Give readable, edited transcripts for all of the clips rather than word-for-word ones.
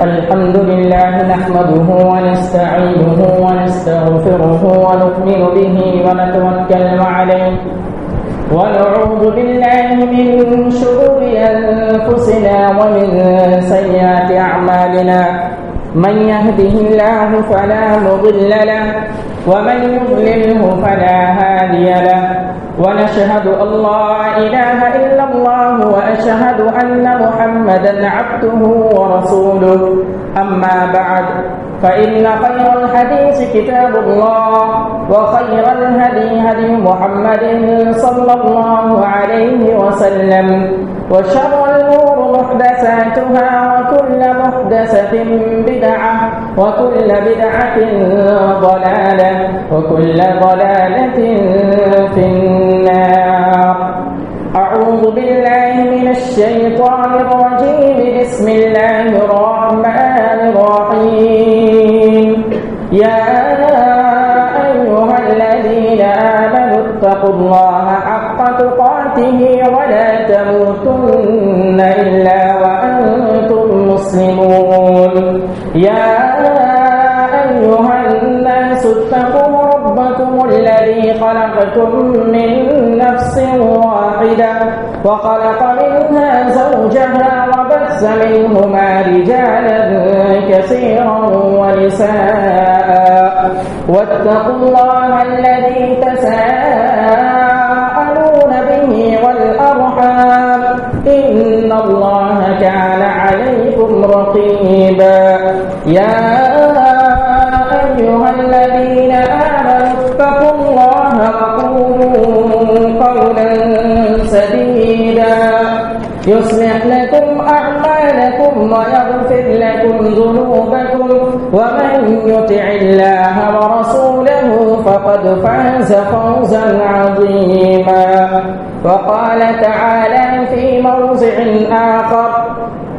الحمد لله نحمده ونستعينه ونستغفره ونؤمن به ونتوكل عليه ونعوذ بالله من شرور أنفسنا ومن سيئات أعمالنا من يهده الله فلا مضل له ومن يضلله فلا هادي له ونشهد أن لا إله إلا الله وأشهد أن محمدا عبده ورسوله أما بعد فإن خير الحديث كتاب الله وخير الهدي هدي محمد صلى الله عليه وسلم وشر الأمور محدثاتها وكل محدثة بدعة وكل بدعة ضلالة وكل ضلالة في النار. أعوذ بالله من الشيطان الرجيم. بسم الله الرحمن الرحيم. يا أيها الذين آمنوا اتقوا الله حق تقاته ولا تموتن إلا وأنتم مسلمون. يا أيها الناس اتقوا ربكم الذي خلقكم من نفس واحدة وخلق منها زوجها وبث منهما رجالا كثيرا ونساء واتقوا الله الذي تساءلون به والأرحام إن الله كان عليكم رقيبا. يا أيها الذين آمنوا اتقوا الله وقولوا قولا سديدا يصلح لكم أعمالكم ويغفر لكم ذنوبكم ومن يطع الله ورسوله فقد فاز فوزا عظيما. وقال تعالى في موضع آخر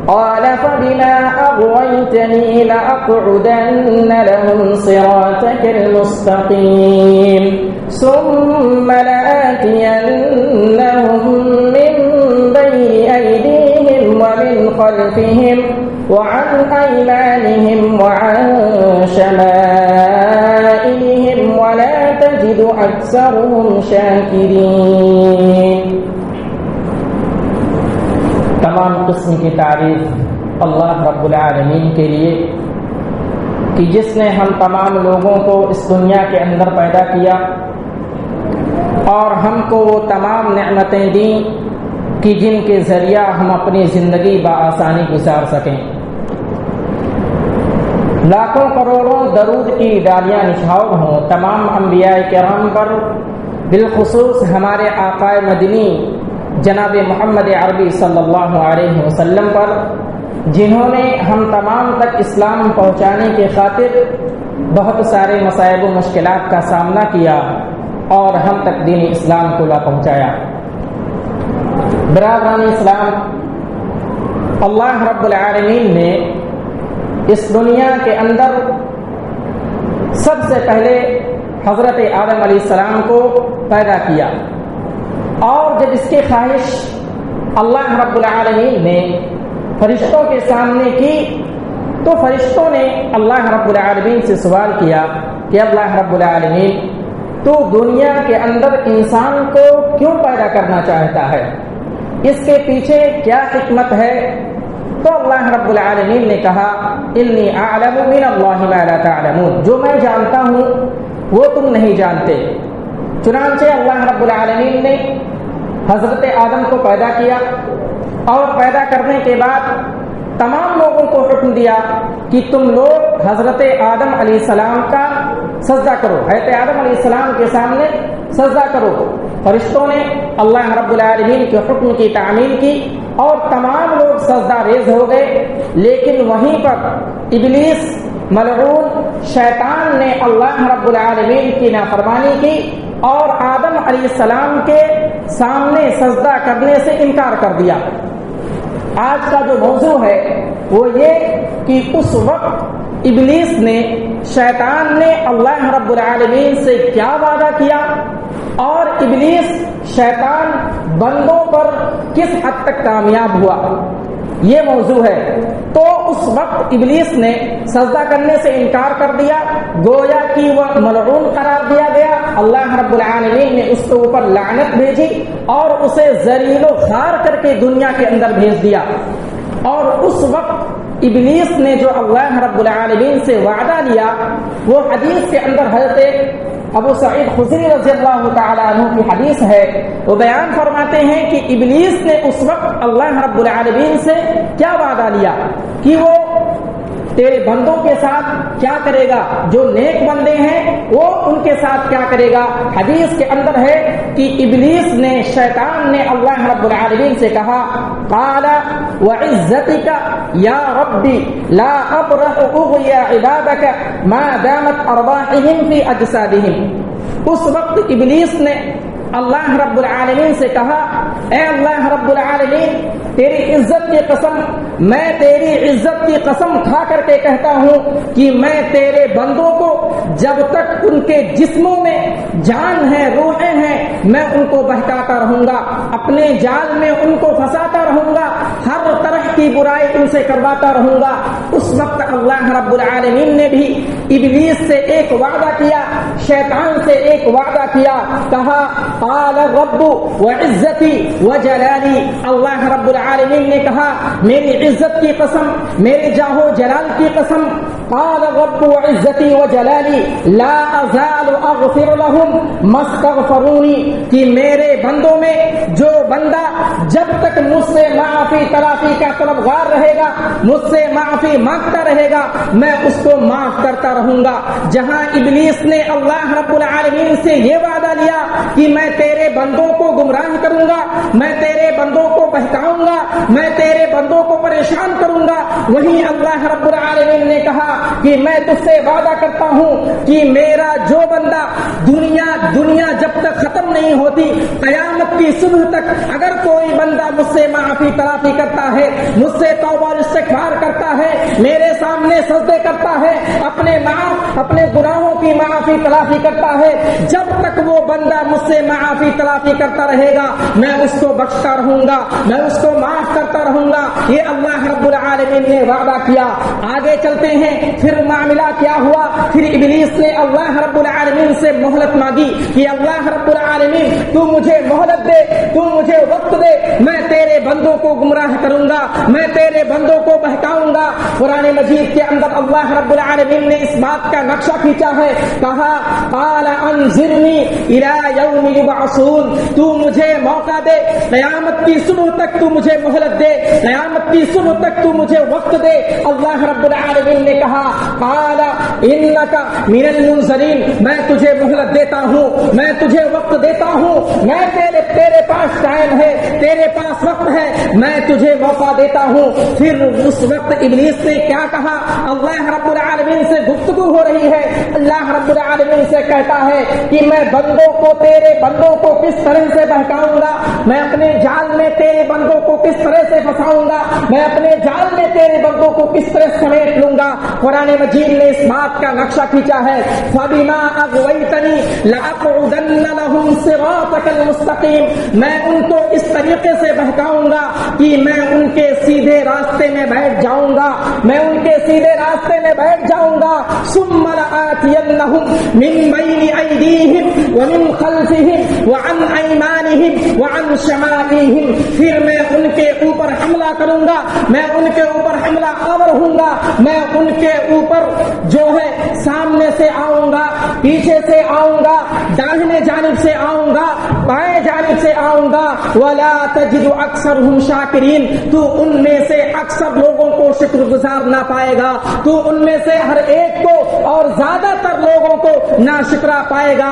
قال فبما أغويتني لأقعدن لهم صراطك المستقيم ثم لآتينهم من بين أيديهم ومن خلفهم وعن أيمانهم وعن شمائلهم ولا تجد أكثرهم شاكرين. تمام قسم کی تعریف اللہ رب العالمین کے لیے کہ جس نے ہم تمام لوگوں کو اس دنیا کے اندر پیدا کیا اور ہم کو وہ تمام نعمتیں دیں کہ جن کے ذریعہ ہم اپنی زندگی بآسانی گزار سکیں. لاکھوں کروڑوں درود کی ڈالیاں نچھاور ہوں تمام انبیاء کرام پر، بالخصوص ہمارے آقا مدنی جناب محمد عربی صلی اللہ علیہ وسلم پر، جنہوں نے ہم تمام تک اسلام پہنچانے کے خاطر بہت سارے مصائب و مشکلات کا سامنا کیا اور ہم تک دین اسلام کو لا پہنچایا. برادران اسلام، اللہ رب العالمین نے اس دنیا کے اندر سب سے پہلے حضرت آدم علیہ السلام کو پیدا کیا، اور جب اس کی خواہش اللہ رب العالمین نے فرشتوں کے سامنے کی تو فرشتوں نے اللہ رب العالمین سے سوال کیا کہ اللہ رب العالمین تو دنیا کے اندر انسان کو کیوں پیدا کرنا چاہتا ہے، اس کے پیچھے کیا حکمت ہے؟ تو اللہ رب العالمین نے کہا انی اعلم من اللہ ما لا تعلمون، جو میں جانتا ہوں وہ تم نہیں جانتے. چنانچہ اللہ رب العالمین نے حضرت آدم کو پیدا کیا اور پیدا کرنے کے بعد تمام لوگوں کو حکم دیا کہ تم لوگ حضرت آدم علیہ السلام کا سجدہ کرو، حضرت آدم علیہ السلام کے سامنے سجدہ کرو. فرشتوں نے اللہ رب العالمین کے حکم کی تعمیل کی اور تمام لوگ سجدہ ریز ہو گئے، لیکن وہیں پر ابلیس ملعون شیطان نے اللہ رب العالمین کی نافرمانی کی اور آدم علیہ السلام کے سامنے سجدہ کرنے سے انکار کر دیا. آج کا جو موضوع ہے وہ یہ کہ اس وقت ابلیس نے، شیطان نے اللہ رب العالمین سے کیا وعدہ کیا اور ابلیس شیطان بندوں پر کس حد تک کامیاب ہوا، یہ موضوع ہے. تو اس وقت ابلیس نے سجدہ کرنے سے انکار کر دیا، گویا کہ وہ ملعون قرار دیا گیا۔ اللہ رب العالمین نے اس کے اوپر لعنت بھیجی اور اسے ذلیل و خوار کر کے دنیا کے اندر بھیج دیا۔ اور اس وقت ابلیس نے جو اللہ رب العالمین سے وعدہ لیا، وہ حدیث کے اندر حضرت ابو سعید خدری رضی اللہ تعالیٰ عنہ کی حدیث ہے، وہ بیان فرماتے ہیں کہ ابلیس نے اس وقت اللہ رب العالمین سے کیا وعدہ لیا کہ وہ تیرے بندوں کے ساتھ کیا کرے گا، جو نیک بندے ہیں وہ ان کے ساتھ کیا کرے گا۔ حدیث کے اندر ہے کہ ابلیس نے، شیطان نے اللہ رب العالمین سے کہا، قال وعزتک یا ربی لا ابرح اغوی عبادک ما دامت ارواحهم فی اجسادهم۔ اس وقت ابلیس نے اللہ رب العالمین سے کہا، اے اللہ رب العالمین، تیری عزت کی قسم، میں تیری عزت کی قسم کھا کر کے کہتا ہوں کہ میں تیرے بندوں کو جب تک ان کے جسموں میں جان ہے، روحیں ہیں، میں ان کو بہکاتا رہوں گا، اپنے جال میں ان کو پھنساتا رہوں گا، ہر طرح کی برائی ان سے کرواتا رہوں گا۔ اس وقت اللہ رب العالمین نے بھی ابلیس سے ایک وعدہ کیا، شیطان سے ایک وعدہ کیا، کہا قال رب وعزتی وجلالی، اللہ رب العالمین نے کہا میری عزت کی قسم، میرے جاہو جلال کی قسم، قال رب وعزتی وجلالی لا ازال اغفر لهم ما استغفرونی، کہ میرے بندوں میں جو بندہ جب تک مجھ سے معافی تلافی کا طلبگار رہے گا، مجھ سے معافی مانگتا رہے گا، میں اس کو معاف کرتا رہوں گا۔ جہاں ابلیس نے اللہ رب العالمین سے یہ وعدہ لیا کہ میں تیرے بندوں کو گمراہ کروں گا، میں تیرے بندوں کو بہکاؤں گا، میں تیرے بندوں کو پریشان کروں گا، وہیں اللہ رب العالمین نے کہا کہ میں تجھ سے وعدہ کرتا ہوں کہ میرا جو بندہ دنیا جب تک ختم نہیں ہوتی، قیامت کی صبح تک اگر کوئی بندہ مجھ سے معافی تلافی کرتا ہے، مجھ سے توبہ اور استغفار کرتا ہے، میرے سامنے سجدے کرتا ہے، اپنے گناہوں کی معافی تلافی کرتا ہے، جب تک وہ بندہ مجھ سے معافی تلافی کرتا رہے گا، میں اس کو بخشتا رہوں گا، میں اس کو معاف کرتا رہوں گا۔ یہ اللہ رب العالمین نے وعدہ کیا۔ آگے چلتے ہیں، پھر معاملہ کیا ہوا؟ پھر ابلیس نے اللہ رب العالمین سے مہلت مانگی کہ اللہ رب العالمین تو مجھے مہلت دے، تو مجھے وقت دے، میں تیرے بندوں کو گمراہ کروں گا، میں تیرے بندوں کو بہکاؤں گا۔ قرآن مجید کے اندر اللہ رب العالمین نے اس بات کا نقشہ کھینچا ہے، کہا قال انظرنی الی یوم یبعثون، تو مجھے موقع دے، قیامت کی صبح تک تو مجھے مہلت دے، قیامت کی صبح تک تو مجھے وقت دے۔ اللہ رب العالمین نے کہا قال انک من المنظرین، میں تجھے مہلت دیتا ہوں، میں تجھے وقت دیتا ہوں، میں تیرے پاس ٹائم ہے، تیرے پاس وقت ہے، میں تجھے موقع دیتا ہوں۔ پھر اس وقت ابلیس نے کیا کہا؟ اللہ رب العالمین سے گفتگو ہو رہی ہے، اللہ رب العالمین سے کہتا ہے کہ میں بندوں کو، تیرے بندوں کو کس طرح سے بہکاؤں گا، میں اپنے جال میں تیرے بندوں کو کس طرح سے پھنساؤں گا، میں اپنے جال میں تیرے بندوں کو کس طرح سمیٹ لوں گا۔ قرآن مجید نے اس بات کا نقشہ کھینچا ہے، فَبِمَا أَغْوَيْتَنِي لَأَقْعُدَنَّ لَهُمْ صِرَاطَكَ الْمُسْتَقِيمَ، میں ان کو اس طریقے سے بہکاؤں گا کہ میں ان کے سیدھے راستے میں بیٹھ جاؤں گا، میں ان کے سیدھے راستے میں بیٹھ جاؤں گا۔ ثُمَّ لَآتِيَنَّهُمْ مِنْ بَيْنِ أَيْدِيهِمْ وَمِنْ خَلْفِهِمْ وَعَنْ أَيْمَانِهِمْ وَعَنْ شَمَائِلِهِمْ، پھر میں ان کے اوپر حملہ کروں گا، میں ان کے اوپر حملہ آور ہوں گا، میں ان کے اوپر جو ہے سامنے سے آؤں گا، پیچھے سے آؤں گا، داہنے جانب سے آؤں گا، بائیں جانب سے آؤں گا۔ وَلَا تَجِدُ أَكْثَرَهُمْ شَاكِرِينَ، تو ان میں سے اکثر لوگوں کو شکر گزار نہ پائے گا، تو ان میں سے ہر ایک کو اور زیادہ تر لوگوں کو ناشکرا پائے گا۔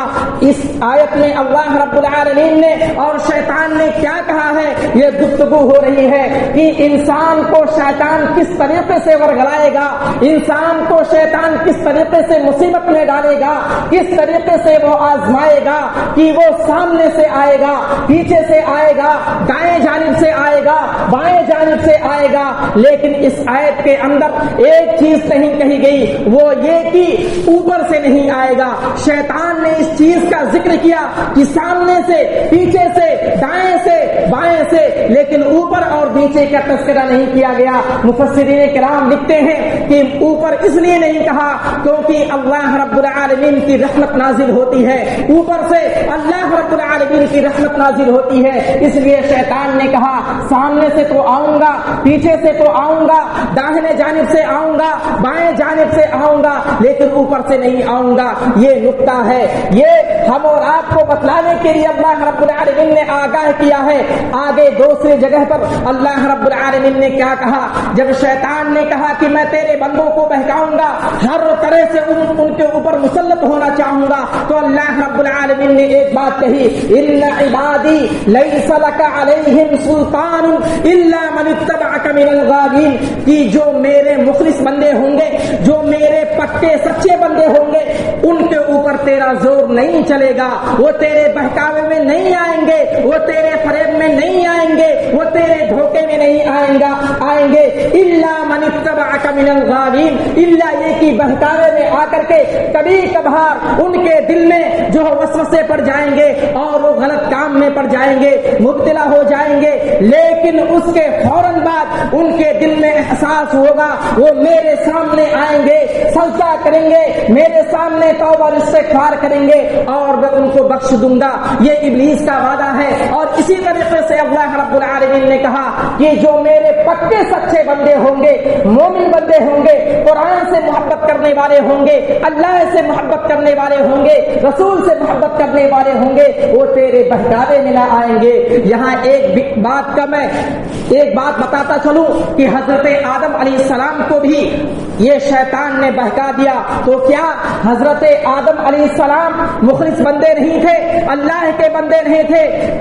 اس آیت میں اللہ رب العالمین نے اور شیطان نے کیا کہا ہے؟ یہ گفتگو ہو رہی ہے کہ انسان کو شیطان کس طریقے سے ورگلائے گا، انسان کو شیطان کس طریقے سے مصیبت میں ڈالے گا، کس طریقے سے وہ آزمائے گا کہ وہ سامنے سے آئے گا، پیچھے سے آئے گا، دائیں جانب سے آئے گا، بائیں جانب سے آئے گا۔ لیکن اس آیت کے اندر ایک چیز نہیں کہی گئی، وہ یہ کہ اوپر سے نہیں آئے گا۔ شیطان نے اس چیز کا ذکر کیا کہ سامنے سے، پیچھے سے، دائیں سے، بائیں دائیں سے لیکن اوپر اور نیچے کا تذکرہ نہیں کیا گیا۔ مفسرین کرام لکھتے ہیں کہ اوپر اس لیے نہیں کہا کیونکہ اللہ رب العالمین کی رحمت نازل ہوتی ہے، اوپر سے اللہ رب العالمین کی رحمت نازل ہوتی ہے، اس لیے شیطان نے کہا سامنے سے تو آؤں گا، پیچھے سے تو آؤں گا، داہنے جانب سے آؤں گا، بائیں جانب سے آؤں گا، لیکن اوپر سے نہیں آؤں گا۔ یہ نقطہ ہے، یہ ہم اور آپ کو بتلانے کے لیے اللہ رب العالمین نے آگاہ کیا ہے۔ آگے دوسری جگہ پر اللہ رب العالمین نے کیا کہا؟ جب شیطان نے کہا کہ میں تیرے بندوں کو بہکاؤں گا، ہر طرح سے ان کے اوپر مسلط ہونا چاہوں گا، تو اللہ رب العالمین نے ایک بات کہی، ان عبادی لیس لک علیہم سلطان الا من اتبعک من الغاوین، کہ جو میرے مخلص بندے ہوں گے، جو میرے پکے سچے بندے ہوں گے، ان کے اوپر تیرا زور نہیں چلے گا، وہ تیرے بہکاوے میں نہیں آئیں گے، وہ تیرے فریب میں نہیں آئیں گے، وہ تیرے دھوکے میں نہیں آئیں گے الا من اتبعک من الغاوین، الا یہ کہ بہکاوے میں آ کر کے کبھی کبھار ان کے دل میں جو وسوسے پڑ جائیں گے اور وہ غلط کام میں پڑ جائیں گے، مبتلا ہو جائیں گے، لیکن اس کے فوراً بعد ان کے دل میں احساس ہوگا، وہ میرے سامنے آئیں گے، سجدہ کریں گے، میرے سامنے توبہ اور استغفار کریں گے اور میں ان کو بخش دوں گا۔ یہ ابلیس کا وعدہ ہے۔ اور اسی طریقے سے اللہ رب العالمین نے کہا کہ جو میرے پکے سچے بندے ہوں گے، مومن بندے ہوں گے، قرآن سے محبت کرنے والے ہوں گے، اللہ سے محبت کرنے والے ہوں گے، رسول سے محبت کرنے والے ہوں گے، وہ تیرے بہکاوے میں نہ آئیں گے۔ یہاں ایک بات کا میں ایک بات بتاتا چلوں کہ حضرت آدم علیہ السلام کو بھی یہ شیطان نے بہکا دیا، تو کیا حضرت آدم علیہ السلام مخلص بندے نہیں تھے، اللہ کے بندے نہیں تھے؟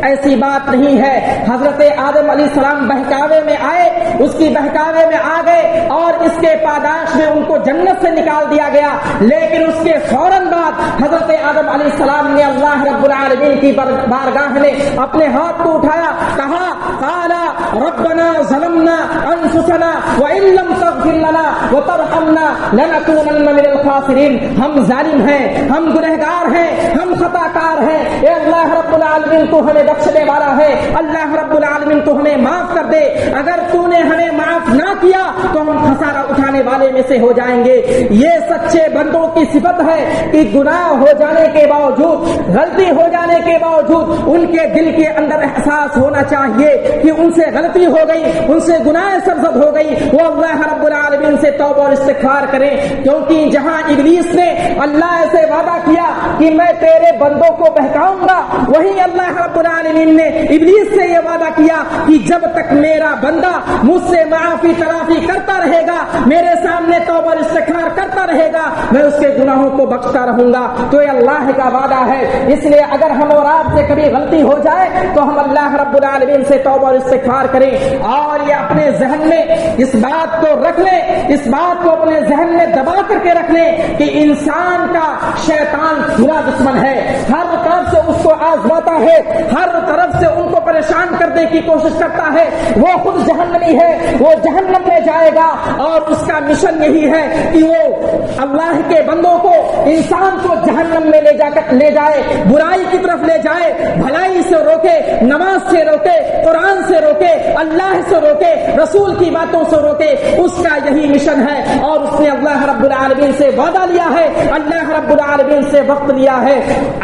ایسی بات نہیں ہے۔ حضرت آدم علیہ السلام بہکاوے میں آئے، اس کی بہکاوے میں آ گئے اور اس کے پاداش میں ان کو جنت سے نکال دیا گیا، لیکن اس کے فوراً بعد حضرت آدم علیہ السلام نے اللہ رب العالمین کی بارگاہ میں اپنے ہاتھ کو اٹھایا، کہا قال ربنا ظلمنا انفسنا وان لم تغفر لنا وترحمنا لنكونن من الخاسرین، ہم ظالم ہیں، ہم گنہگار ہیں، ہم خطا کار ہیں، اے اللہ رب العالمین تو ہمیں بخشنے والا ہے، اللہ رب العالمین تو ہمیں معاف کر دے، اگر تو نے ہمیں معاف نہ کیا تو ہم خسارہ اٹھانے والے میں سے ہو جائیں گے۔ یہ سچے بندوں کی صفت ہے کہ گناہ ہو جانے کے باوجود، غلطی ہو جانے کے باوجود ان کے دل کے اندر احساس ہونا چاہیے کہ ان سے غلطی ہو گئی، ان سے گناہ سرزد ہو گئی، وہ اللہ رب العالمین سے توبہ اور استغفار کریں، کیونکہ جہاں ابلیس نے اللہ سے وعدہ کیا کہ میں تیرے بندوں کو بہکاؤں گا، وہیں اللہ رب العالمین نے ابلیس سے یہ وعدہ کیا کہ جب تک میرا بندہ مجھ سے معافی تلافی کرتا رہے گا، میرے سامنے توبہ اور استغفار کرتا رہے گا، میں اس کے گناہوں کو بخشتا رہوں گا۔ تو یہ اللہ کا وعدہ ہے، اس لیے اگر ہم اور آپ سے کبھی غلطی ہو جائے تو ہم اللہ رب العالمین سے توبہ اور استغفار کریں، اور یہ اپنے ذہن میں اس بات کو رکھ لیں، اس بات کو اپنے ذہن میں دبا کر کے رکھ لیں کہ انسان کا شیطان برا دشمن ہے، ہر طرف سے اس کو آزماتا ہے، ہر طرف سے ان کو پریشان کرنے کی کوشش کرتا ہے، وہ خود جہنمی ہے، وہ جہنم میں جائے گا، اور اس کا مشن یہی ہے کہ وہ اللہ کے بندوں کو، انسان کو جہنم میں لے جائے، برائی کی طرف لے جائے، بھلائی سے روکے، نماز سے روکے، قرآن سے روکے، اللہ سے روکے، رسول کی باتوں سے روکے، اس کا یہی مشن ہے۔ اور اس نے اللہ رب العالمین سے وعدہ لیا ہے، اللہ رب العالمین سے وقت لیا ہے۔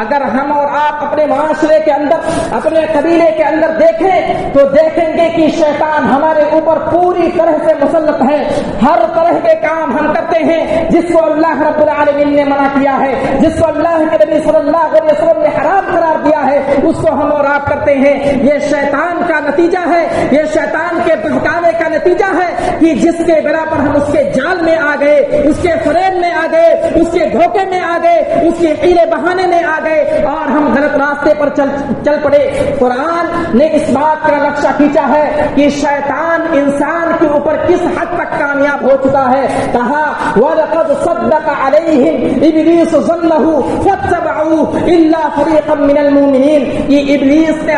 اگر ہم اور آپ اپنے معاشرے کے اندر، اپنے قبیلے کے اندر دیکھیں تو دیکھیں گے کہ شیطان ہمارے اوپر پوری طرح سے مسلط ہے، ہر طرح کے کام ہم کرتے ہیں جس کو اللہ رب العالمین نے منع کیا ہے، جس کو اللہ کے نبی صلی اللہ علیہ وسلم نے حرام قرار دیا ہے، اس کو ہم اور آپ کرتے ہیں۔ یہ شیطان کا نتیجہ ہے، یہ شیطان کے بہکاوے کا نتیجہ ہے کہ جس کے بنا پر ہم اس کے جال میں آ گئے، اس کے فریب میں آ گئے، اس کے دھوکے میں آ گئے، اس کے حیلے بہانے میں آ گئے اور ہم غلط راستے پر چل پڑے۔ قرآن نے اس بات کا نقشہ کھینچا ہے کہ شیطان انسان کے اوپر کس حد تک کامیاب ہو چکا ہے۔ کہا وَلَقَدْ وَلَقَدْ صَدَّقَ عَلَيْهِمْ إِبْلِيسُ ظَنَّهُ فَاتَّبَعُوهُ إِلَّا فَرِيقًا مِنَ الْمُؤْمِنِينَ. یہ ابلیس نے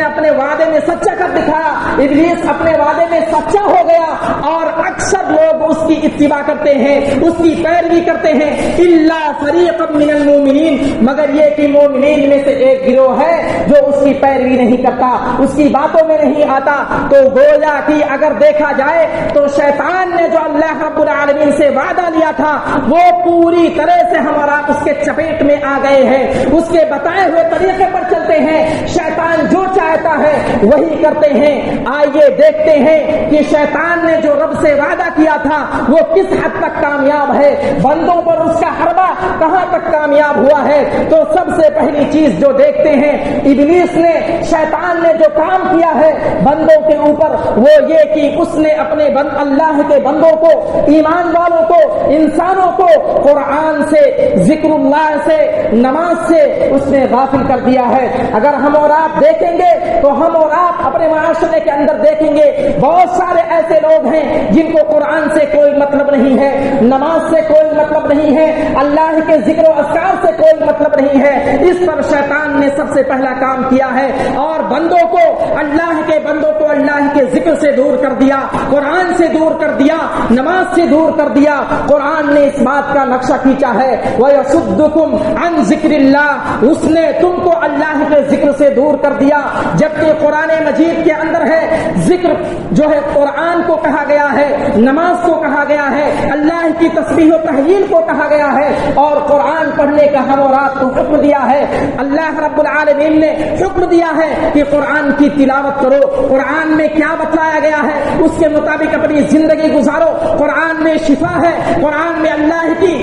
اپنے وعدے میں سچا کر دکھایا. ابلیس اپنے وعدے میں سچا ہو گیا اور اکثر لوگ اس کی اتباع کرتے ہیں, اس کی پیروی کرتے ہیں. إِلَّا فَرِيقًا مِنَ الْمُؤْمِنِينَ, مگر یہ کہ مومنین میں سے ایک گروہ ہے جو اس کی پیروی نہیں کرتا, اس کی باتوں میں نہیں آتا. تو گویا کہ اگر دیکھا جائے تو شیطان نے جو اللہ رب العالمین سے وعدہ لیا تھا وہ پوری طرح سے ہمارا اس کے چپیٹ میں آ گئے ہیں. اس کے بتائے ہوئے طریقے پر چلتے ہیں. شیطان جو چاہتا ہے وہی کرتے ہیں. آئیے دیکھتے ہیں کہ شیطان نے جو رب سے وعدہ کیا تھا وہ کس حد تک کامیاب ہے, بندوں پر اس کا حربہ کہاں تک کامیاب ہوا ہے. تو سب سے پہلی چیز جو دیکھتے ہیں ابلیس نے, شیطان نے جو کام کیا ہے بندوں کے اوپر وہ یہ کہ اس نے اپنے اللہ کے بندوں کو, ایمان والوں کو, انسانوں کو قرآن سے, ذکر اللہ سے, نماز سے اس نے غافل کر دیا ہے. اگر ہم اور آپ دیکھیں گے تو ہم اور آپ اپنے معاشرے کے اندر دیکھیں گے بہت سارے ایسے لوگ ہیں جن کو قرآن سے کوئی مطلب نہیں ہے, نماز سے کوئی مطلب نہیں ہے, اللہ کے ذکر و اذکار سے کوئی مطلب نہیں ہے. اس پر شیطان نے سب سے پہلا کام کیا ہے اور بندوں کو اللہ کے ذکر سے دور کر دیا, قرآن سے دور کر دیا, نماز سے دور کر دیا. قرآن نے اس بات کا نقشہ کھینچا ہے وَيَصُدُّكُمْ عَنْ ذِكْرِ اللَّهِ, اس نے تم کو اللہ کے ذکر سے دور کر دیا. جبکہ قرآن مجید کے اندر ہے ذکر جو ہے قرآن کو کہا گیا ہے, نماز کو کہا گیا ہے, اللہ کی تسبیح و تحلیل کو کہا گیا ہے اور قرآن پڑھنے کا ہم اور آپ کو حکم دیا ہے. اللہ رب العالمین نے حکم دیا ہے کہ قرآن کی تلاوت کرو, قرآن میں کیا بتلایا گیا ہے اس کے مطابق اپنی زندگی گزارو. قرآن میں شفا ہے, قرآن میں اللہ کی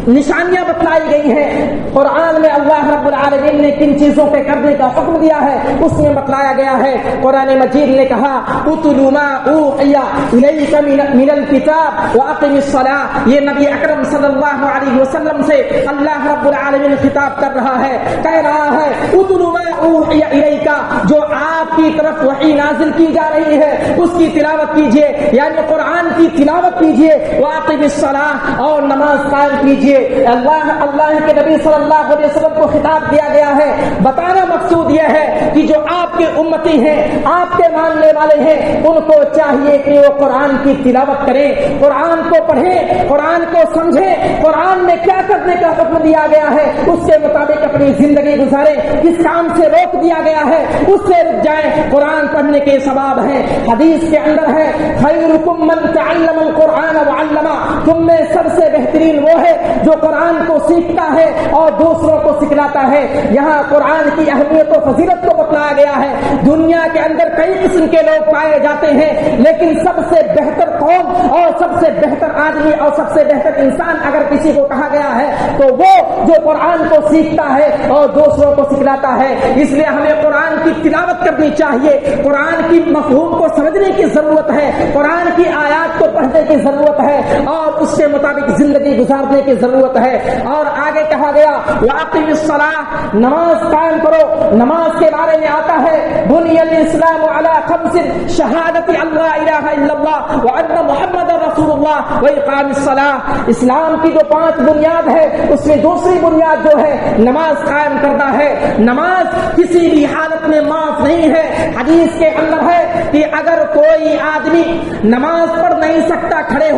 نشانیاں بتلائی گئی ہیں. قرآن میں اللہ رب العالمین نے کن چیزوں کے کرنے کا حکم دیا ہے اس میں بتلایا گیا ہے. قرآن مجید نے کہا اتل ما اوحی الیک من الکتاب واقم الصلاۃ, یہ نبی اکرم صلی اللہ علیہ وسلم سے اللہ رب العالمین خطاب کر رہا ہے, کہہ رہا ہے اتل ما اوحی الیک, جو آپ کی طرف وحی نازل کی جا رہی ہے اس کی تلاوت کیجیے, یعنی قرآن کی تلاوت کیجیے. واقم الصلاۃ, اور نماز قائم کیجیے. اللہ کے نبی صلی اللہ علیہ وسلم کو خطاب دیا گیا ہے. بتانا مقصود یہ ہے کہ جو آپ کے امتی ہیں, آپ کے ماننے والے ہیں, ان کو چاہیے کہ وہ قرآن کی تلاوت کریں, قرآن کو پڑھیں, قرآن کو سمجھیں, قرآن میں کیا کرنے کا حکم دیا گیا ہے اس کے مطابق اپنی زندگی گزاریں, کس کام سے روک دیا گیا ہے اس سے رک جائیں. قرآن پڑھنے کے ثواب ہیں. حدیث کے اندر ہے خیرکم من تعلم القرآن وعلمہ, تم میں سب سے بہترین وہ ہے جو قرآن کو سیکھتا ہے اور دوسروں کو سکھلاتا ہے. یہاں قرآن کی اہمیت و فضیلت کو بتلایا گیا ہے. دنیا کے اندر کئی قسم کے لوگ پائے جاتے ہیں لیکن سب سے بہتر قوم اور سب سے بہتر آدمی اور سب سے بہتر انسان اگر کسی کو کہا گیا ہے تو وہ جو قرآن کو سیکھتا ہے اور دوسروں کو سکھلاتا ہے. اس لیے ہمیں قرآن کی تلاوت کرنی چاہیے, قرآن کی مفہوم کو سمجھنے کی ضرورت ہے, قرآن کی آیات کو پڑھنے کی ضرورت ہے اور اس کے مطابق زندگی گزارنے کی ضرورت ہے. اور آگے کہا گیا واقم الصلاۃ, نماز قائم کرو. نماز کے بارے میں آتا ہے بنی الاسلام علی خمس, شہادت اللہ الہ الا اللہ وان محمد رسول اللہ واقام الصلاۃ. اسلام کی جو 5 بنیاد ہے اس میں دوسری بنیاد جو ہے نماز قائم کرنا ہے. نماز کسی بھی حالت میں معاف نہیں ہے. حدیث کے اندر ہے کہ اگر کوئی آدمی نماز پڑھ نہیں سکتا کھڑے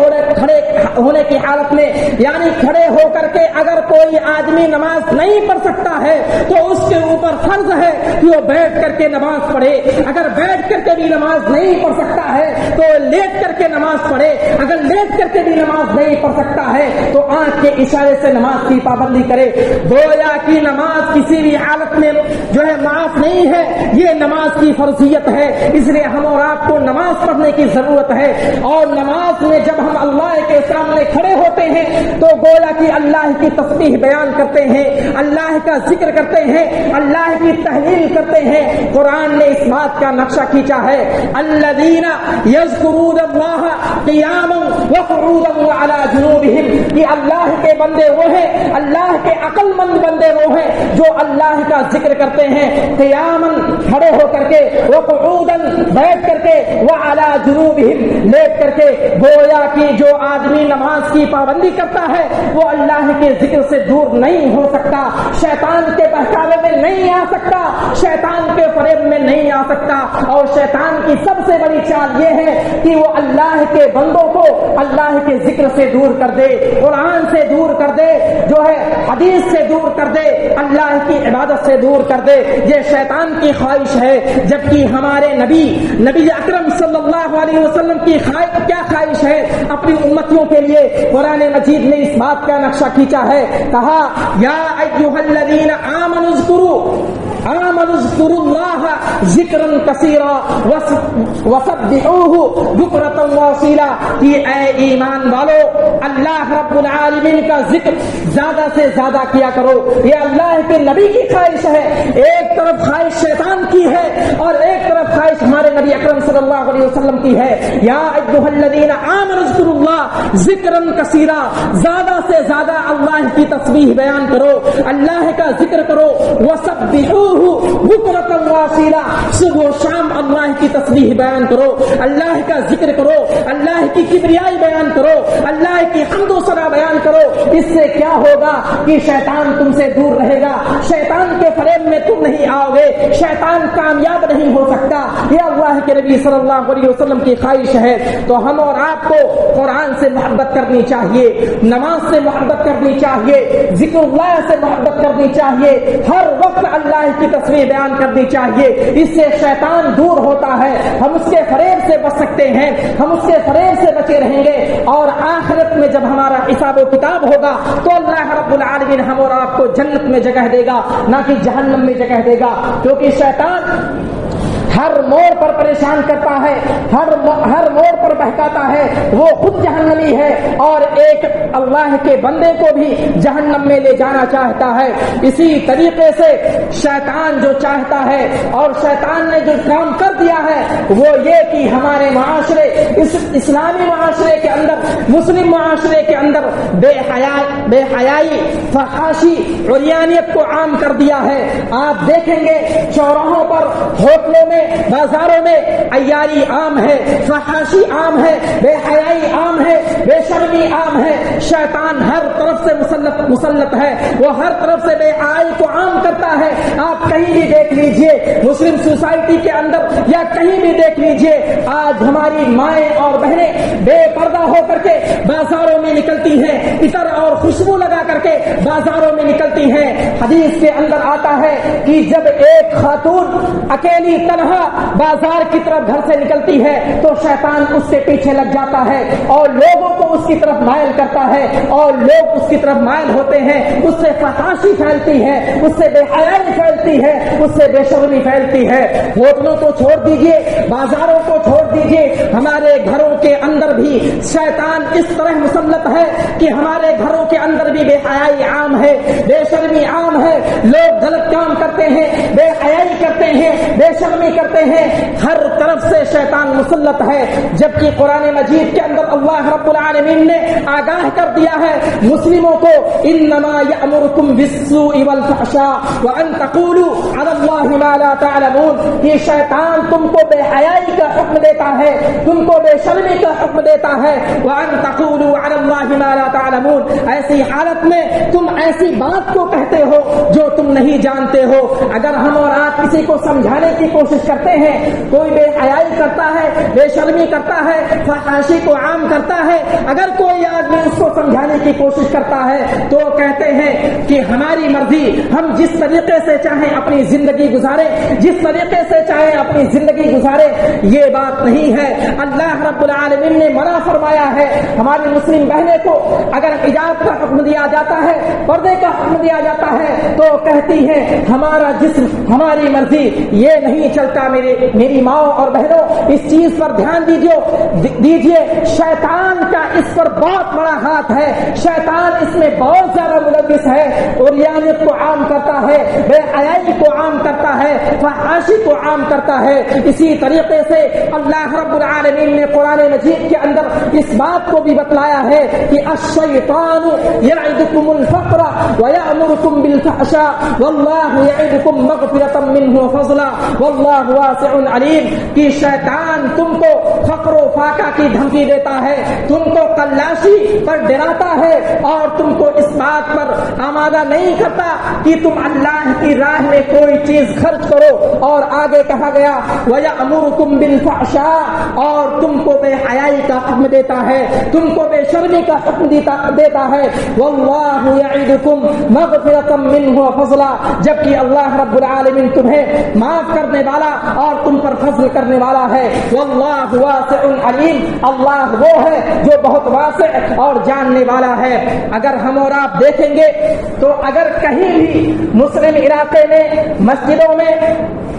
ہونے کی حالت میں, یعنی کھڑے ہو کر کے اگر کوئی آدمی نماز نہیں پڑھ سکتا ہے تو اس کے اوپر فرض ہے کہ وہ بیٹھ کر کے نماز پڑھے. اگر بیٹھ کر کے بھی نماز نہیں پڑھ سکتا ہے تو لیٹ کر کے نماز پڑھے. اگر لیٹ کر کے بھی نماز نہیں پڑھ سکتا ہے تو آنکھ کے اشارے سے نماز کی پابندی کرے. گویا کی نماز کسی بھی حالت میں جو ہے معاف نہیں ہے, یہ نماز کی فرضیت ہے. اس لیے ہم اور آپ کو نماز پڑھنے کی ضرورت ہے. اور نماز میں جب ہم اللہ کے سامنے کھڑے ہوتے ہیں تو گویا کہ اللہ کی تسبیح بیان کرتے ہیں, اللہ کا ذکر کرتے ہیں, اللہ کی تحلیل کرتے ہیں. قرآن نے اس بات کا نقشہ کھینچا ہے الذین یذکرون اللہ قیاما وقعودا وعلى جنوبهم، یہ اللہ کے بندے وہ ہیں، اللہ کے عقل مند بندے وہ ہیں جو اللہ کا ذکر کرتے ہیں قیاما کھڑے ہو کر کے، وقعودا بیٹھ کر کے، وعلى جنوبهم لیٹ کر کے۔ گویا کہ جو آدمی نماز کی پابندی کرتا ہے وہ اللہ کے ذکر سے دور نہیں ہو سکتا، شیطان کے بہکاوے میں نہیں آ سکتا، شیطان کے فریب میں نہیں آ سکتا۔ اور شیطان کی سب سے بڑی چال یہ ہے کہ وہ اللہ کے بندوں کو اللہ کے ذکر سے دور کر دے، قرآن سے دور کر دے، جو ہے حدیث سے دور کر دے، اللہ کی عبادت سے دور کر دے۔ یہ شیطان کی خواہش ہے، جبکہ ہمارے نبی اکرم صلی اللہ علیہ وسلم کی کیا خواہش ہے اپنی امتیوں کے لیے؟ قرآن مجید نے اس بات کا نقشہ کھینچا ہے، کہا یا ایھا الذین آمنوا اذکروا اللہ ذکرا کثیرا وسبحوہ بکرۃ واصیلا، کہ اے ایمان والو اللہ رب العالمین کا ذکر زیادہ سے زیادہ کیا کرو۔ یہ اللہ کے نبی کی خواہش ہے، ایک طرف خواہش شیطان کی ہے اور ایک طرف خواہش ہمارے نبی اکرم صلی اللہ علیہ وسلم کی ہے۔ یا ایھا الذین آمنوا اذکروا اللہ ذکرا کثیرا، زیادہ سے زیادہ اللہ کی تسبیح بیان کرو، اللہ کا ذکر کرو، وسبحوہ بکرۃ واصیلا، صبح و شام اللہ کی تسبیح بیان کرو، اللہ کا ذکر کرو، اللہ کی کبریائی بیان کرو، اللہ کی حمد و ثنا بیان کرو۔ اس سے کیا ہوگا کہ شیطان تم سے دور رہے گا، شیطان کے فریب میں تم نہیں آؤ گے، شیطان کامیاب نہیں ہو سکتا۔ یہ اللہ کے نبی صلی اللہ علیہ وسلم کی خواہش ہے۔ تو ہم اور آپ کو قرآن سے محبت کرنی چاہیے، نماز سے محبت کرنی چاہیے، ذکر اللہ سے محبت کرنی چاہیے، ہر وقت اللہ کی تصویر بیان کرنی چاہیے۔ اس سے شیطان دور ہوتا ہے، ہم اس کے فریب سے بچ سکتے ہیں، ہم اس کے فریب سے بچے رہیں گے، اور آخرت میں جب ہمارا حساب و کتاب ہوگا تو اللہ رب العالمین ہم اور آپ کو جنت میں جگہ دے گا، نہ کہ جہنم میں جگہ دے گا، کیونکہ شیطان ہر موڑ پر پریشان کرتا ہے، ہر موڑ پر بہکاتا ہے، وہ خود جہنمی ہے اور ایک اللہ کے بندے کو بھی جہنم میں لے جانا چاہتا ہے۔ اسی طریقے سے شیطان جو چاہتا ہے اور شیطان نے جو کام کر دیا ہے وہ یہ کہ ہمارے معاشرے، اس اسلامی معاشرے کے اندر، مسلم معاشرے کے اندر بے حیائی، فحاشی، عریانیت کو عام کر دیا ہے۔ آپ دیکھیں گے چوراہوں پر، ہوٹلوں میں، بازاروں میں عیاری عام ہے، فحاشی عام ہے، بے حیائی عام ہے، بے شرمی عام ہے۔ شیطان ہر طرف سے مسلط ہے، وہ ہر طرف سے بے حیائی کو عام کرتا ہے۔ آپ کہیں بھی دیکھ لیجئے، مسلم سوسائٹی کے اندر یا کہیں بھی دیکھ لیجئے، آج ہماری مائیں اور بہنیں بے پردہ ہو کر کے بازاروں میں نکلتی ہیں، عطر اور خوشبو لگا کر کے بازاروں میں نکلتی ہیں۔ حدیث کے اندر آتا ہے کہ جب ایک خاتون اکیلی تنہا بازار کی طرف گھر سے نکلتی ہے تو شیطان اس کے پیچھے لگ جاتا ہے اور لوگوں کو اس کی طرف مائل کرتا ہے، اور لوگ اس کی طرف مائل ہوتے ہیں، اس سے فحاشی پھیلتی ہے، اس سے بے حیائی پھیلتی ہے، اس سے بے شرمی پھیلتی ہے۔ ہوٹلوں کو چھوڑ دیجئے، بازاروں کو چھوڑ دیجئے، ہمارے گھروں کے اندر بھی شیطان اس طرح مسلط ہے کہ ہمارے گھروں کے اندر بھی بے حیائی عام ہے، بے شرمی عام ہے، لوگ غلط کام کرتے ہیں، بے حیائی کرتے ہیں، بے شرمی کرتے ہیں، ہر طرف سے شیطان مسلط ہے۔ جبکہ قرآن مجید کے اندر اللہ رب العالمین نے آگاہ کر دیا ہے مسلموں کو، انما یأمرکم بالسوء والفحشاء وان تقولوا علی اللہ ما لا تعلمون، یہ شیطان تم کو بے حیائی کا حکم دیتا ہے، تم کو بے شرمی کا حکم دیتا ہے، وان تقولوا علی اللہ ما لا تعلمون، ایسی حالت میں تم ایسی بات کو کہتے ہو جو تم نہیں جانتے ہو۔ اگر ہم اور آپ کسی کو سمجھانے کی کوشش کرتے ہیں، کوئی بے حیائی کرتا ہے، بے شرمی کرتا ہے، فحاشی کو عام کرتا ہے، اگر کوئی آدمی اس کو سمجھانے کی کوشش کرتا ہے تو کہتے ہیں کہ ہماری مرضی، ہم جس طریقے سے چاہیں اپنی زندگی گزاریں، جس طریقے سے چاہیں اپنی زندگی گزاریں۔ یہ بات نہیں ہے، اللہ رب العالمین نے منع فرمایا ہے۔ ہماری مسلم بہنیں کو اگر حجاب کا حکم دیا جاتا ہے، پردے کا حکم دیا جاتا ہے تو کہتی ہیں ہمارا جسم، ہماری مرضی، یہ نہیں چلتا۔ میری ماں اور بہنوں، اس چیز پر دھیان دیجیے، شیطان کا اس پر بہت بڑا ہاتھ ہے، شیطان اس میں بہت زیادہ ملوث ہے، عریانیت کو عام کرتا ہے، بے حیائی کو عام کرتا کرتا ہے فحاشی کو عام کرتا ہے. اسی طریقے سے اللہ رب العالمین نے قرآن مجید کے اندر اس بات کو بھی بتلایا ہے کہ الشیطان یعدکم الفقر ویأمرکم بالفحشاء واللہ یعدکم مغفرۃ منہ وفضلا واللہ واسع علیم. کہ شیطان تم کو فقر و فاقہ کی دھمکی دیتا ہے, تم کو کلاشی پر ڈراتا ہے اور تم کو اس بات پر آمادہ نہیں کرتا کہ تم اللہ کی راہ میں کوئی چیز خرچ کرو. اور آگے کہا گیا وَيَأْمُرُكُمْ بِالْفَحْشَاءِ, اور تم کو بے حیائی کا حکم دیتا ہے, تم کو بے شرمی کا حکم دیتا ہے. وَاللَّهُ يَعِدُكُمْ مَغْفِرَةً مِّنْهُ وَفَضْلًا, جبکہ اللہ رب العالمین تمہیں معاف کرنے والا اور تم پر فضل کرنے والا ہے. وَاللَّهُ وَاسِعٌ عَلِيمٌ, اللہ وہ ہے جو بہت واسع اور جاننے والا ہے. اگر ہم اور آپ دیکھیں گے تو اگر کہیں بھی مسلم علاقے میں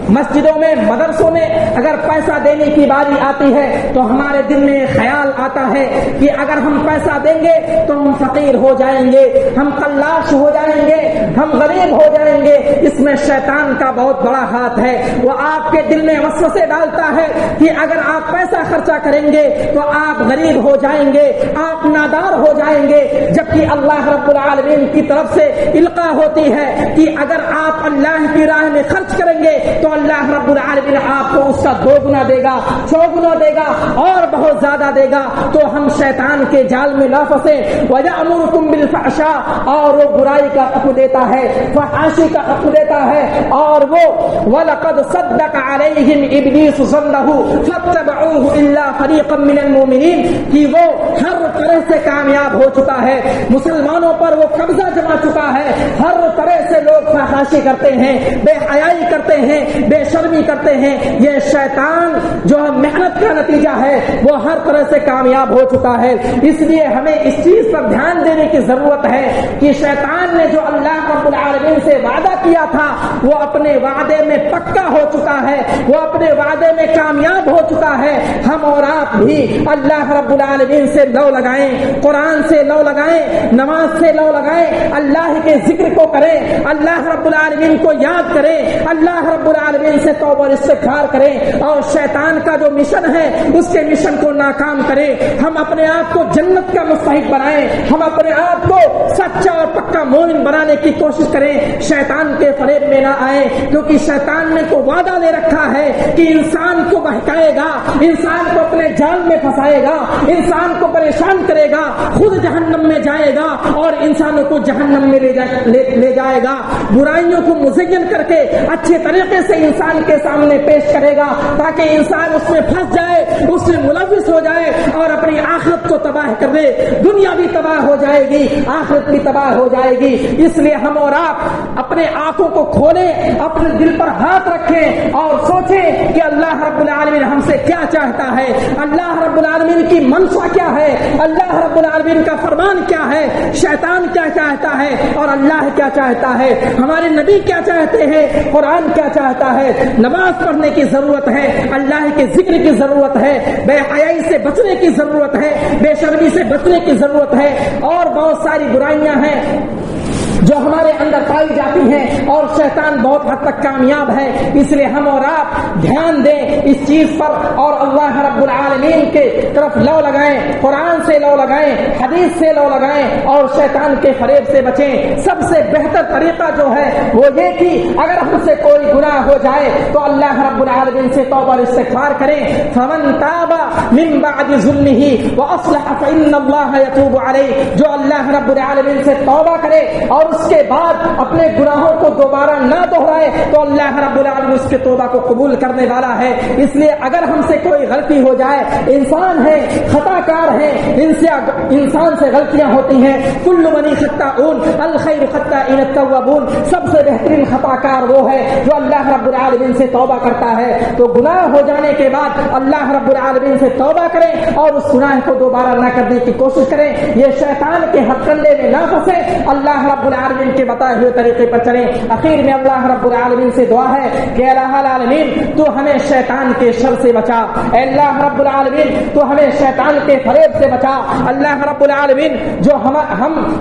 مسجدوں میں مدرسوں میں اگر پیسہ دینے کی باری آتی ہے تو ہمارے دل میں خیال آتا ہے کہ اگر ہم پیسہ دیں گے تو ہم فقیر ہو جائیں گے, ہم قلاش ہو جائیں گے, ہم غریب ہو جائیں گے. اس میں شیطان کا بہت بڑا ہاتھ ہے. وہ آپ کے دل میں وسوسے ڈالتا ہے کہ اگر آپ پیسہ خرچہ کریں گے تو آپ غریب ہو جائیں گے, آپ نادار ہو جائیں گے. جبکہ اللہ رب العالمین کی طرف سے القاء ہوتی ہے کہ اگر آپ اللہ کی راہ میں خرچ کریں گے تو اللہ رب العالمین آپ کو اس کا 2 گنا دے گا, 4 گنا دے گا اور بہت زیادہ دے گا. تو ہم شیطان کے جال میں نہ پھنسیں. وَيَأْمُرُكُمْ بِالْفَحْشَاءِ, اور وہ برائی کا حکم دیتا ہے, فحاشی کا حکم دیتا ہے. اور وہ وَلَقَدْ صَدَّقَ عَلَيْهِمْ إِبْلِيسُ ظَنَّهُ فَاتَّبَعُوهُ إِلَّا فَرِيقًا مِّنَ الْمُؤْمِنِينَ, کہ وہ ہر طرح سے کامیاب ہو چکا ہے, مسلمانوں پر وہ قبضہ جما چکا ہے. ہر طرح سے لوگ فحاشی کرتے ہیں, بے حیائی کرتے ہیں, بے شرمی کرتے ہیں. یہ شیطان جو محنت کا نتیجہ ہے وہ ہر طرح سے کامیاب ہو چکا ہے. اس لیے ہمیں اس چیز پر دھیان دینے کی ضرورت ہے کہ شیطان نے جو اللہ رب العالمین سے وعدہ کیا تھا وہ اپنے وعدے میں پکا ہو چکا ہے, وہ اپنے وعدے میں کامیاب ہو چکا ہے. ہم اور آپ بھی اللہ رب العالمین سے لو لگائیں, قرآن سے لو لگائیں, نماز سے لو لگائیں, اللہ کے ذکر کو کریں, اللہ رب العالمین کو یاد کریں, اللہ رب العالمین سے توبہ اور استغفار کریں, اور شیطان کا جو مشن ہے اس کے مشن کو ناکام کریں. ہم اپنے آپ کو جنت کا مستحق بنائیں, ہم اپنے آپ کو سچا اور پکا مومن بنانے کی کوشش کریں. شیطان کے فریب میں نہ آئیں, کیونکہ شیطان نے کو وعدہ دے رکھا ہے کہ انسان کو بہکائے گا, انسان کو اپنے جال میں پھنسائے گا, انسان کو پریشان کرے گا, خود جہنم میں جائے گا اور انسانوں کو جہنم میں لے جائے گا. برائیوں کو مزین کر کے اچھے طریقے سے انسان کے سامنے پیش کرے گا تاکہ انسان اس میں پھنس جائے, اس میں ملوث ہو جائے اور اپنی آخرت کو تباہ کر دے. دنیا بھی تباہ ہو جائے گی, آخرت بھی تباہ ہو جائے گی. اس لیے ہم اور آپ اپنے آنکھوں کو کھولیں, اپنے دل پر ہاتھ رکھیں اور سوچیں کہ اللہ رب العالمین ہم سے کیا چاہتا ہے, اللہ رب العالمین کی منشا کیا ہے, اللہ رب العالمین کا فرمان کیا ہے, شیطان کیا چاہتا ہے اور اللہ کیا چاہتا ہے, ہمارے نبی کیا چاہتے ہیں, قرآن کیا چاہتا ہے. نماز پڑھنے کی ضرورت ہے, اللہ کے ذکر کی ضرورت ہے, بے حیائی سے بچنے کی ضرورت ہے, بے شرمی سے بچنے کی ضرورت ہے, اور بہت ساری برائیاں ہیں جو ہمارے اندر پائی جاتی ہیں اور شیطان بہت حد تک کامیاب ہے. اس لیے ہم اور آپ دھیان دیں اس چیز پر اور اللہ رب العالمین کے طرف لو لگائیں, قرآن سے لو لگائیں, حدیث سے لو لگائیں اور شیطان کے فریب سے بچیں. سب سے بہتر طریقہ جو ہے وہ یہ کہ اگر ہم سے کوئی گناہ ہو جائے تو اللہ رب العالمین سے توبہ اور استغفار کریں. فمن تاب من بعد ظلمه واصلح فان الله يتوب عليه, جو اللہ رب العالمین سے توبہ کرے اور اس کے بعد اپنے گناہوں کو دوبارہ نہ دہرائے تو اللہ رب العالمین اس کے توبہ کو قبول کرنے والا ہے. اس لیے اگر ہم سے کوئی غلطی ہو جائے, انسان ہے, خطا کار ہے, انسان سے غلطیاں ہوتی ہیں. کل بنی خطاؤن الخیر خطائین التوابون, سب سے بہترین خطا کار وہ ہے جو اللہ رب العالمین سے توبہ کرتا ہے. تو گناہ ہو جانے کے بعد اللہ رب العالمین سے توبہ کریں اور اس گناہ کو دوبارہ نہ کرنے کی کوشش کریں. یہ شیطان کے ہتھ کنڈے میں نہ پھنسے. اللہ رب العالمین کے بتائے ہوئے طریقے پر چلیں. آخر میں اللہ رب العالمین سے دعا ہے کہ الہ العالمین تو ہمیں شیطان کے شر سے بچا. اے اللہ رب العالمین تو ہمیں شیطان کے فریب سے بچا. اللہ رب العالمین جو ہم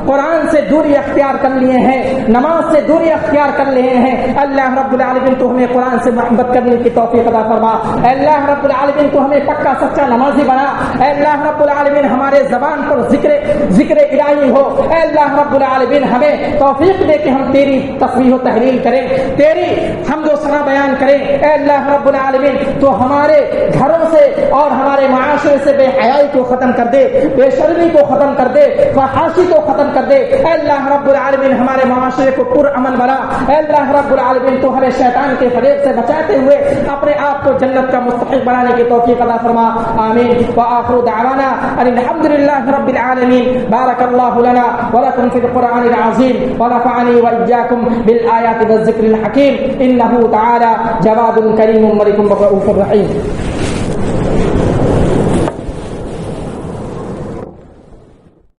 قرآن سے دوری اختیار کر لیے ہیں, نماز سے دوری اختیار کر لیے ہیں, اللہ رب العالمین تو ہمیں قرآن سے محبت کرنے کی توفیق عطا فرما. اے اللہ رب العالمین تو ہمیں پکا سچا نمازی بنا. اے اللہ رب العالمین ہمارے زبان پر ذکر الہی ہو. اے اللہ رب العالمین ہمیں توفیق دے کہ ہم تیری تسبیح و تحلیل کریں, تیری حمد و ثنا بیان کریں. اے اللہ رب العالمین تو ہمارے گھروں سے اور ہمارے معاشرے سے بے حیائی کو ختم کر دے, بے شرمی کو ختم کر دے, فحاشی کو ختم کر دے. اے اللہ رب العالمین ہمارے معاشرے کو پر امن بنا. اے اللہ رب العالمین تو ہمیں شیطان کے فریب سے بچاتے ہوئے اپنے آپ کو جنت کا مستحق بنانے کی توفیق عطا فرما. آمین. وآخر دعوانا ان الحمد للہ رب العالمین. بارک اللہ لنا ولکم فی القرآن العظیم ونفعنی وإیاکم بالآیات والذکر الحکیم. انہ تعالی جواد کریم ملک رؤوف رحیم.